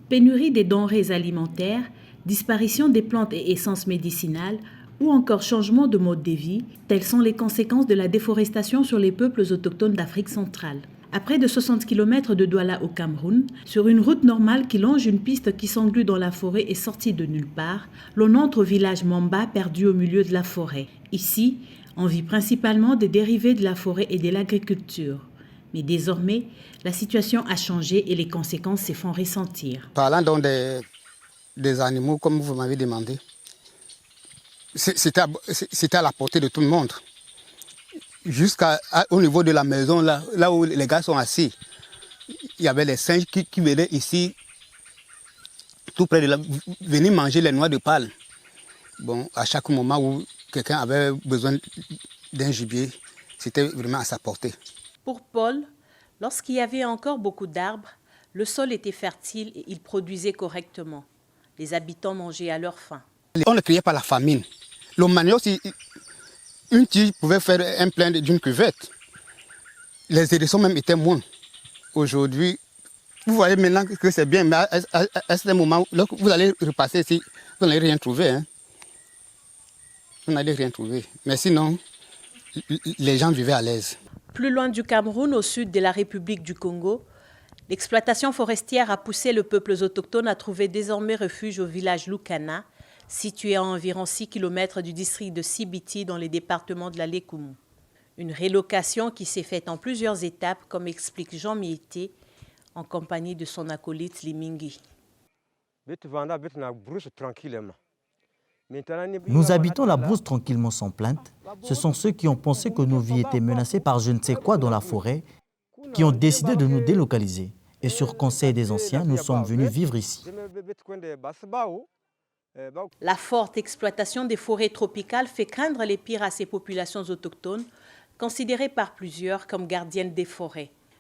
Pénurie des denrées alimentaires, disparition des plantes et essences médicinales ou encore changement de mode de vie, telles sont les conséquences de la déforestation sur les peuples autochtones d'Afrique centrale. À près de 60 km de Douala au Cameroun, sur une route normale qui longe une piste qui s'englue dans la forêt et sortie de nulle part, l'on entre au village Mamba perdu au milieu de la forêt. Ici, on vit principalement des dérivés de la forêt et de l'agriculture. Mais désormais, la situation a changé et les conséquences se font ressentir. Parlant donc des animaux, comme vous m'avez demandé, c'était à la portée de tout le monde. Jusqu'au niveau de la maison, là où les gars sont assis, il y avait les singes qui venaient ici, tout près de là, venir manger les noix de palme. Bon, à chaque moment où quelqu'un avait besoin d'un gibier, c'était vraiment à sa portée. Pour Paul, lorsqu'il y avait encore beaucoup d'arbres, le sol était fertile et il produisait correctement. Les habitants mangeaient à leur faim. On ne criait pas la famine. Le manioc, une tige pouvait faire un plein d'une cuvette. Les hérissons même étaient moins. Aujourd'hui, vous voyez maintenant que c'est bien, mais à ce moment, lorsque vous allez repasser ici, vous n'allez rien trouver. Hein. Vous n'allez rien trouver. Mais sinon, les gens vivaient à l'aise. Plus loin du Cameroun, au sud de la République du Congo, l'exploitation forestière a poussé le peuple autochtone à trouver désormais refuge au village Lukana, situé à environ 6 km du district de Sibiti dans les départements de la Lékoumou. Une relocation qui s'est faite en plusieurs étapes, comme explique Jean Miété, en compagnie de son acolyte Limingi. Nous habitons la brousse tranquillement sans plainte. Ce sont ceux qui ont pensé que nos vies étaient menacées par je ne sais quoi dans la forêt qui ont décidé de nous délocaliser. Et sur conseil des anciens, nous sommes venus vivre ici. La forte exploitation des forêts tropicales fait craindre les pires à ces populations autochtones, considérées par plusieurs comme gardiennes des forêts.